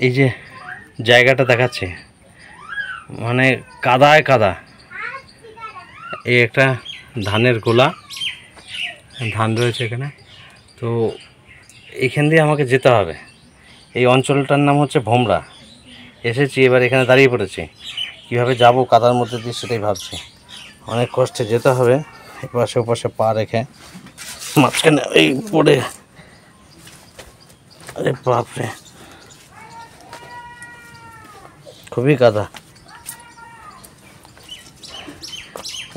এই যে জায়গাটা দেখাচ্ছে মানে কাদায় কাদা। এই একটা ধানের গোলা, ধান রয়েছে এখানে। তো এখান দিয়ে আমাকে যেতে হবে। এই অঞ্চলটার নাম হচ্ছে ভোমরা। এসেছি, এবার এখানে দাঁড়িয়ে পড়েছি। কীভাবে যাব কাদার মধ্যে দিয়ে সেটাই ভাবছি। অনেক কষ্টে যেতে হবে, এপাশে ওপাশে পা রেখে। মাঝখানে এই পড়ে, আরে বাপরে, খুবই কাদা।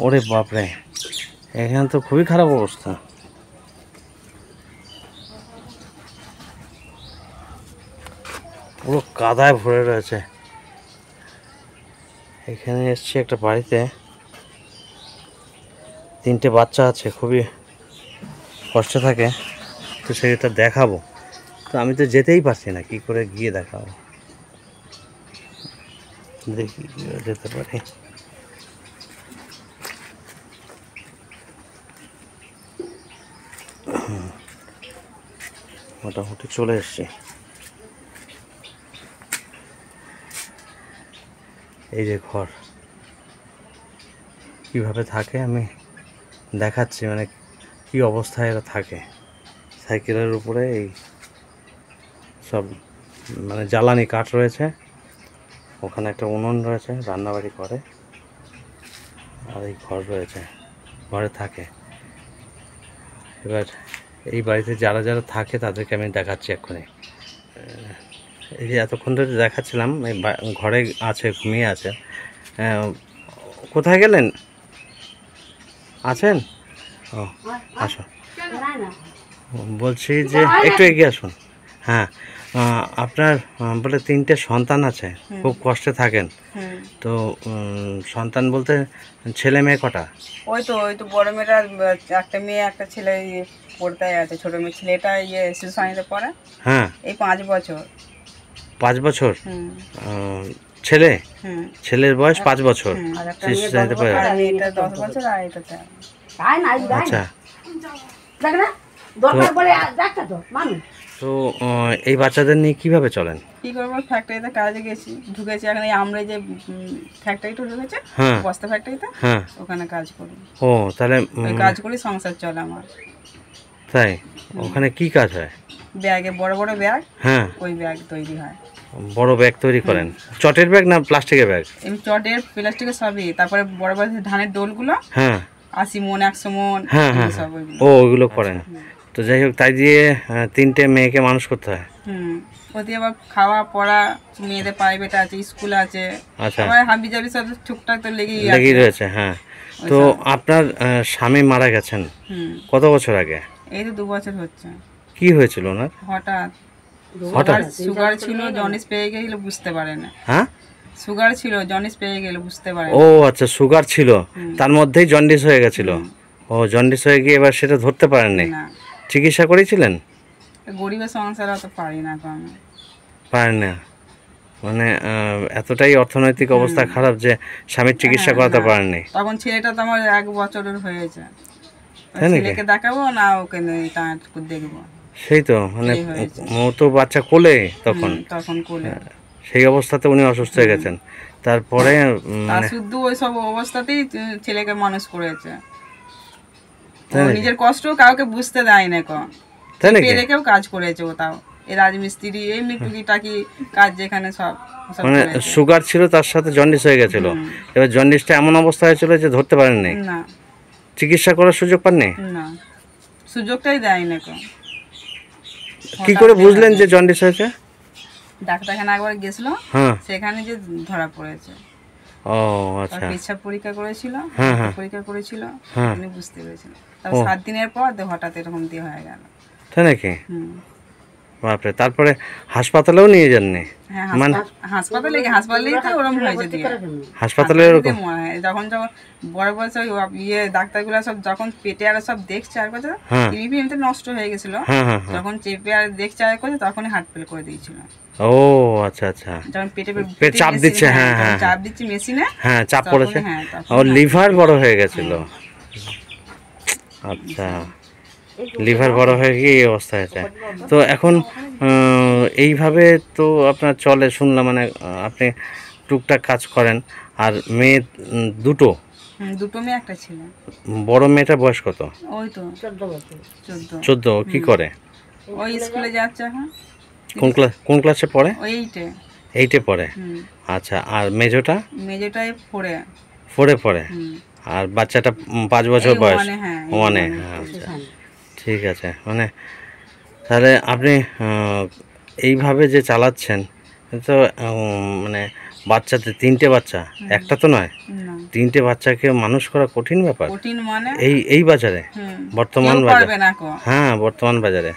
ওরে বাপরে, এখানে তো খুবই খারাপ অবস্থা। পুরো কাদায় ভরে রয়েছে। এখানে এসছি একটা বাড়িতে, 3টে বাচ্চা আছে, খুবই কষ্ট থাকে। তো সেটা দেখাবো, তো আমি তো যেতেই পারছি না, কি করে গিয়ে দেখাবো। দেখি যেতে পারি। মোটামুটি চলে এসছি। এই যে ঘর, কিভাবে থাকে আমি দেখাচ্ছি, মানে কি অবস্থায় এরা থাকে। সাইকেলের উপরে এই সব মানে জ্বালানি কাঠ রয়েছে, ওখানে একটা উনুন রয়েছে, রান্নাবাড়ি করে, আর এই ঘর রয়েছে, ঘরে থাকে। এবার এই বাড়িতে যারা যারা থাকে তাদেরকে আমি দেখাচ্ছি এক্ষুনি। এই যে এতক্ষণ ধরে দেখাচ্ছিলাম, এই ঘরে আছে, ঘুমিয়ে আছে। কোথায় গেলেন? আছেন? ও আসো। বলছি যে একটু এগিয়ে আসুন। হ্যাঁ, আপনার বলে 3টে সন্তান আছে, খুব কষ্টে থাকেন। তো সন্তান বলতে ছেলে মেয়ে কটা? ওই তো বড় মেয়েটা, একটা মেয়ে একটা ছেলে পড়তে আছে। ছোট মেয়ে ছেলেটা শিশু সাথীতে পড়ে। হ্যাঁ, এই 5 বছর। 5 বছর? ছেলে? ছেলের বয়স 5 বছর, শিশু সাথীতে পড়ে। আর এটা 10 বছর, আর এটা 4। আচ্ছা, তো এই বাচ্চাদের নিয়ে কিভাবে চলেন? কি করবো, ফ্যাক্টরিতে কাজে গেছি, ঢুকেছি। এখন আমরা যে ফ্যাক্টরিটা ঢুকেছে, বস্তা ফ্যাক্টরিতে, ওখানে কাজ করি। ও তাহলে কাজ করি, সংসার চলে আমার। তাই? ওখানে কি কাজ হয়? ব্যাগে, বড় বড় ব্যাগ, হ্যাঁ, ওই ব্যাগ তৈরি হয়। বড় ব্যাগ তৈরি করেন? চটের ব্যাগ না প্লাস্টিকের ব্যাগ? এমনি চটের, প্লাস্টিকের সবই। তারপরে বড় বড় ধানের ডোলগুলো, হ্যাঁ, 80 মণ 100 মণ, সব ওইগুলো। ও ওইগুলো করেন। তো যাই হোক, তাই দিয়ে 3টে মেয়েকে মানুষ করতে হয়। ওদের আবার খাওয়া পড়া, মেয়েদের প্রাইভেট আছে, স্কুল আছে। আচ্ছা, আবার হাবি জাবি সব টুকটাক তো লেগেই রয়েছে। হ্যাঁ, তো আপনার স্বামী মারা গেছেন কত বছর আগে? এই তো 2 বছর হচ্ছে। কি হয়েছিল ওনার? হঠাৎ সুগার ছিল, জন্ডিস পেয়ে গেছিল, বুঝতে পারে না। হ্যাঁ, সুগার ছিল, জন্ডিস পেয়ে গেল, বুঝতে পারে না। ও আচ্ছা, সুগার ছিল, তার মধ্যেই জন্ডিস হয়ে গেছিল। ও জন্ডিস হয়ে গিয়ে এবার সেটা ধরতে পারেননি। চিকিৎসা করেছিলেন? গরিবের সংসার অত পারি না, পারেন না, মানে এতটাই অর্থনৈতিক অবস্থা খারাপ যে স্বামীর চিকিৎসা করাতে পারেননি। তখন ছেলেটা তো আমার 1 বছরের হয়েছে। ছেলেকে দেখাবো না ওকে দেখবো? সেই তো, মানে ও তো বাচ্চা কোলে তখন কোলে। সেই অবস্থাতে উনি অসুস্থ হয়ে গেছেন। তারপরে শুধু ওই সব অবস্থাতেই ছেলেকে মানুষ করেছে। নিজের কষ্ট কাউকে বুঝতে দেয় না, রেখেও কাজ করেছে। ও তাও এই রাজমিস্ত্রি, এমনি টুকিটাকি কাজ, যেখানে সব মানে সুগার ছিল, তার সাথে জন্ডিস হয়ে গেছিল। এবার জন্ডিসটা এমন অবস্থা হয়েছিল যে ধরতে পারেননি। না, চিকিৎসা করার সুযোগ পাননি? না, সুযোগটাই দেয় না। কি করে বুঝলেন যে জন্ডিস হয়েছে? ডাক্তারখানা একবার গেছিল, সেখানে যে ধরা পড়েছে। ও আচ্ছা, পেশাব পরীক্ষা করেছিল, পরীক্ষা করেছিল, উনি বুঝতে পেরেছিল। তারপর 7 দিনের পর হঠাৎ এরকম দিয়ে হয়ে গেল। তাই নাকি? বাপরে, তারপরে হাসপাতালেও নিয়ে যাননি? মানে হাসপাতালেই তো ওরকম হয়েছে দিয়ে। হাসপাতালে এরকম যখন বড় বয়স ডাক্তারগুলো সব যখন পেটে আর সব দেখছে, আর কথা এমনিতে নষ্ট হয়ে গেছিল, যখন চেপে আর দেখছে আর কথা, তখনই হার্ট ফেল করে দিয়েছিল। ও আচ্ছা আচ্ছা, যখন পেট চাপ দিচ্ছে, চাপ দিচ্ছে মেশিনে, চাপ পড়েছে, ওর লিভার বড় হয়ে গেছিল। আচ্ছা, লিভার বড় হয়ে গিয়ে এই অবস্থা হয়েছে। তো এখন এইভাবে তো আপনার চলে শুনলাম, মানে আপনি টুকটাক কাজ করেন। আর মেয়ে দুটো? দুটো মেয়ে একটা ছেলে। বড় মেয়েটার বয়স কত? ওই তো 14। কি করে? ওই স্কুলে যাচ্ছে এখন। কোন ক্লাসে পড়ে? ওই 8-এ পড়ে। আচ্ছা, আর মেজোটা? মেজোটাই 4-এ পড়ে। আর বাচ্চাটা 5 বছর বয়স? 1-এ। আচ্ছা, ঠিক আছে। মানে তাহলে আপনি এইভাবে যে চালাচ্ছেন তো মানে বাচ্চাদের 3টে বাচ্চা, একটা তো নয়, 3টে বাচ্চাকে মানুষ করা কঠিন ব্যাপার এই বাজারে, বর্তমান বাজারে। হ্যাঁ, বর্তমান বাজারে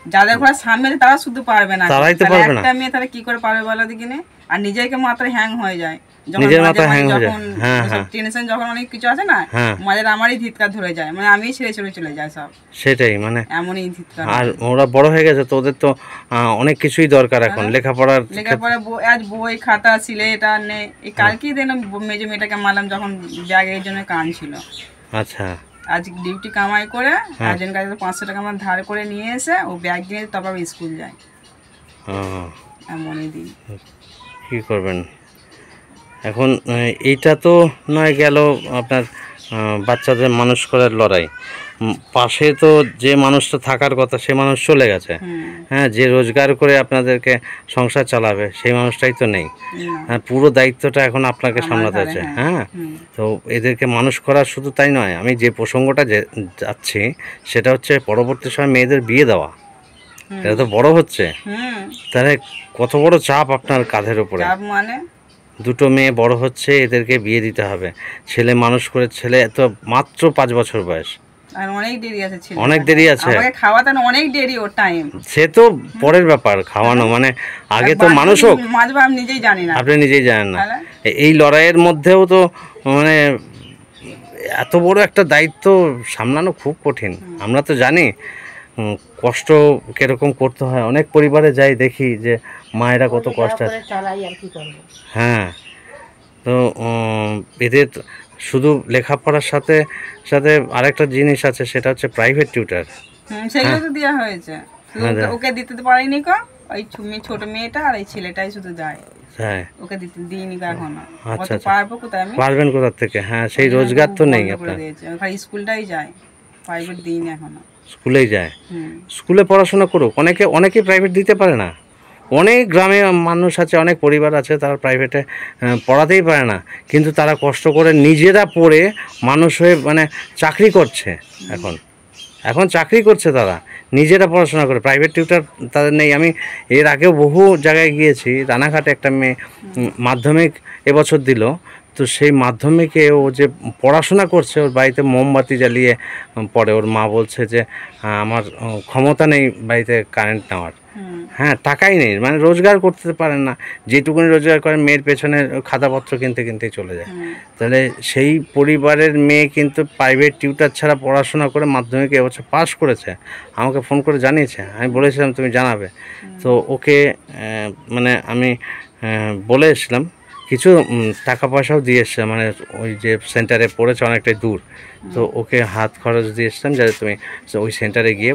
যাদের ঘরে সামনে তারা শুধু পারবে না, তারাই তো পারবে না। একটা মেয়ে তারা কি করে পারবে বলো দেখিনি। আর নিজেকে মাত্র হ্যাং হয়ে যায়, নিজের মাথা হ্যাং হয়ে যায়। হ্যাঁ, টেনশন যখন অনেক কিছু আছে না, মাঝে আমারই ধিৎকার ধরে যায়, মানে আমি ছেড়ে চলে যায় সব। সেটাই, মানে এমনই ধিৎকার। আর ওরা বড় হয়ে গেছে তো, ওদের তো অনেক কিছুই দরকার এখন, লেখাপড়া আজ বই খাতা সিলেট আর নেই। এই কালকেই দিন মেজো মেয়েটাকে মারলাম যখন ব্যাগের জন্য কাঁদছিল। আচ্ছা, আজ ডিউটি কামাই করে একজন কাছে 500 টাকা আমার ধার করে নিয়ে এসে ও ব্যাগ নিয়ে তারপর স্কুল যায়। এমনই দিন। কি করবেন এখন? এইটা তো নয় গেল আপনার বাচ্চাদের মানুষ করার লড়াই, পাশে তো যে মানুষটা থাকার কথা সে মানুষ চলে গেছে। হ্যাঁ, যে রোজগার করে আপনাদেরকে সংসার চালাবে সেই মানুষটাই তো নেই। হ্যাঁ, পুরো দায়িত্বটা এখন আপনাকে সামলাতে আছে। হ্যাঁ, তো এদেরকে মানুষ করা শুধু তাই নয়, আমি যে প্রসঙ্গটা যাচ্ছি সেটা হচ্ছে পরবর্তী সময় মেয়েদের বিয়ে দেওয়া। এটা তো বড় হচ্ছে, তাহলে কত বড় চাপ আপনার কাঁধের উপরে। মানে দুটো মেয়ে বড় হচ্ছে, এদেরকে বিয়ে দিতে হবে। ছেলে মানুষ করে, ছেলে তো মাত্র 5 বছর বয়স, আর অনেক দেরি আছে। অনেক দেরি আছে, আমাকে খাওয়াতে অনেক দেরি, ওর টাইম। সে তো পরের ব্যাপার, খাওয়ানো মানে আগে তো মানুষ হোক। আমি নিজেই জানি না। আপনি নিজেই জানেন না। এই লড়াইয়ের মধ্যেও তো মানে এত বড় একটা দায়িত্ব সামলানো খুব কঠিন। আমরা তো জানি কষ্ট কিরকম করতে হয়, অনেক পরিবারে যাই দেখি যে মায়েরা কত কষ্ট আছে। হ্যাঁ, তো এদের শুধু লেখাপড়ার সাথে সাথে আরেকটা জিনিস আছে, সেটা হচ্ছে প্রাইভেট টিউটার। সেগুলো তো দেওয়া হয়েছে, ওকে দিতে তো পারিনি কো। ওই ছোট মেয়েটা আর এই ছেলেটাই শুধু যায়। হ্যাঁ, ওকে দিইনি এখনো। আচ্ছা, পারবেন কোথা থেকে? হ্যাঁ, সেই রোজগার তো নেই আপনার। স্কুলটাই যায়, প্রাইভেট দিইনি এখনো। স্কুলেই যায়, স্কুলে পড়াশোনা করুক। অনেকে প্রাইভেট দিতে পারে না। অনেক গ্রামে মানুষ আছে, অনেক পরিবার আছে, তারা প্রাইভেটে পড়াতেই পারে না, কিন্তু তারা কষ্ট করে নিজেরা পড়ে মানুষ হয়ে মানে চাকরি করছে। এখন চাকরি করছে, তারা নিজেরা পড়াশোনা করে। প্রাইভেট টিউটার তাদের নেই। আমি এর আগেও বহু জায়গায় গিয়েছি। রানাঘাটে একটা মেয়ে মাধ্যমিক এবছর দিল, তো সেই মাধ্যমিকে ও যে পড়াশোনা করছে, ওর বাড়িতে মোমবাতি জ্বালিয়ে পড়ে। ওর মা বলছে যে আমার ক্ষমতা নেই বাড়িতে কারেন্ট নেওয়ার। হ্যাঁ, টাকাই নেই, মানে রোজগার করতে পারেন না। যেটুকুনি রোজগার করেন মেয়ের পেছনে খাতাপত্র কিনতেই চলে যায়। তাহলে সেই পরিবারের মেয়ে কিন্তু প্রাইভেট টিউটার ছাড়া পড়াশোনা করে মাধ্যমিকে এবছর পাশ করেছে। আমাকে ফোন করে জানিয়েছে, আমি বলেছিলাম তুমি জানাবে। তো ওকে মানে আমি বলে এসেছিলাম, কিছু টাকা পয়সাও দিয়ে এসছে, মানে ওই যে সেন্টারে পড়েছে অনেকটাই দূর, তো ওকে হাত খরচ দিয়ে এসছিলাম যাতে তুমি ওই সেন্টারে গিয়ে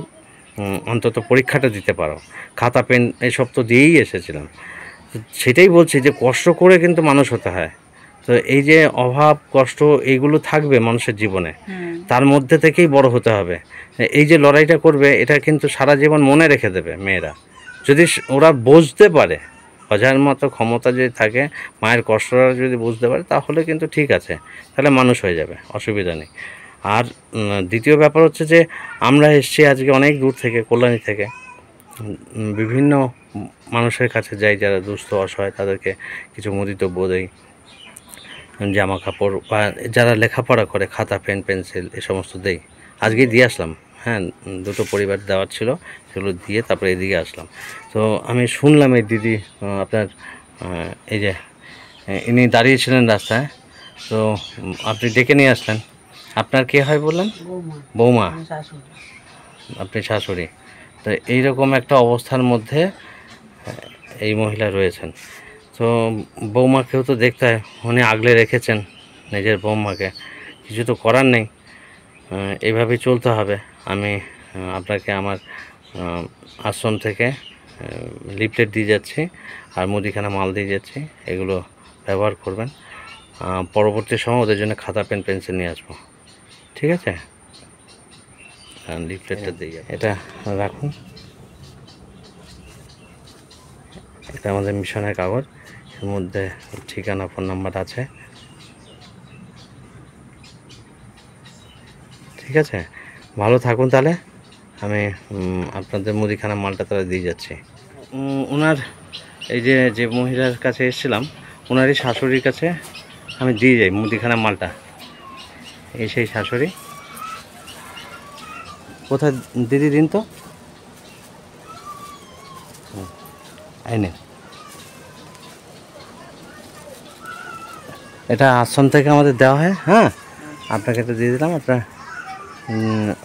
অন্তত পরীক্ষাটা দিতে পারো। খাতা পেন এসব তো দিয়েই এসেছিলাম। সেটাই বলছি যে কষ্ট করে কিন্তু মানুষ হতে হয়। তো এই যে অভাব কষ্ট এইগুলো থাকবে মানুষের জীবনে, তার মধ্যে থেকেই বড় হতে হবে। এই যে লড়াইটা করবে, এটা কিন্তু সারা জীবন মনে রেখে দেবে মেয়েরা, যদি ওরা বুঝতে পারে। বোঝার মতো ক্ষমতা যদি থাকে, মায়ের কষ্টটা যদি বুঝতে পারে, তাহলে কিন্তু ঠিক আছে, তাহলে মানুষ হয়ে যাবে, অসুবিধা নেই। আর দ্বিতীয় ব্যাপার হচ্ছে যে আমরা এসেছি আজকে অনেক দূর থেকে, কল্যাণী থেকে। বিভিন্ন মানুষের কাছে যাই, যারা দুস্থ অসহায়, তাদেরকে কিছু মুদিদ্রব্য দেই, জামা কাপড়, বা যারা লেখাপড়া করে খাতা পেন পেন্সিল এ সমস্ত দেই। আজকেই দিয়ে আসলাম। হ্যাঁ, দুটো পরিবার দেওয়ার ছিল, সেগুলো দিয়ে তারপরে এদিকে আসলাম। তো আমি শুনলাম এই দিদি আপনার এই যে ইনি দাঁড়িয়েছিলেন রাস্তায়, তো আপনি ডেকে নিয়ে আসলেন। আপনার কে হয় বললেন? বৌমা। আপনি শাশুড়ি। তো এইরকম একটা অবস্থার মধ্যে এই মহিলা রয়েছেন। তো বৌমাকেও তো দেখতে হয়, উনি আগলে রেখেছেন নিজের বৌমাকে, কিছু তো করার নেই, এইভাবেই চলতে হবে। আমি আপনাকে আমার আশ্রম থেকে লিফলেট দিয়ে যাচ্ছি আর মুদিখানা মাল দিয়ে যাচ্ছি, এগুলো ব্যবহার করবেন। পরবর্তী সময় ওদের জন্য খাতা পেন পেন্সিল নিয়ে আসবো, ঠিক আছে? লিফলেটটা দিয়ে এটা রাখুন, এটা আমাদের মিশনের কাগজ, এর মধ্যে ঠিকানা ফোন নাম্বার আছে, ঠিক আছে? ভালো থাকুন তাহলে, আমি আপনাদের মুদিখানা মালটা তাহলে দিয়ে যাচ্ছি। ওনার এই যে মহিলার কাছে এসেছিলাম, ওনারই শাশুড়ির কাছে আমি দিয়ে যাই মুদিখানা মালটা। এই সেই শাশুড়ি, কোথায় দিদি দিন তো, আইনে এটা আশ্রম থেকে আমাদের দেওয়া হয়। হ্যাঁ, আপনাকে এটা দিয়ে দিলাম। আপনার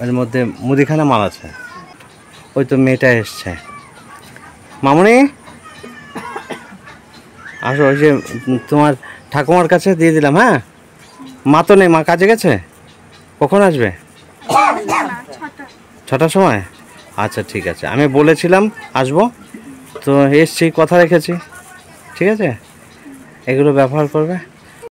এর মধ্যে মুদিখানা মাল আছে। ওই তো মেয়েটা এসছে, মামুনি আসো, ওই যে তোমার ঠাকুমার কাছে দিয়ে দিলাম। হ্যাঁ, মা তো নেই, মা কাজে গেছে। কখন আসবে? 6টার সময়? আচ্ছা ঠিক আছে, আমি বলেছিলাম আসবো, তো এসছি, কথা রেখেছি, ঠিক আছে? এগুলো ব্যবহার করবে।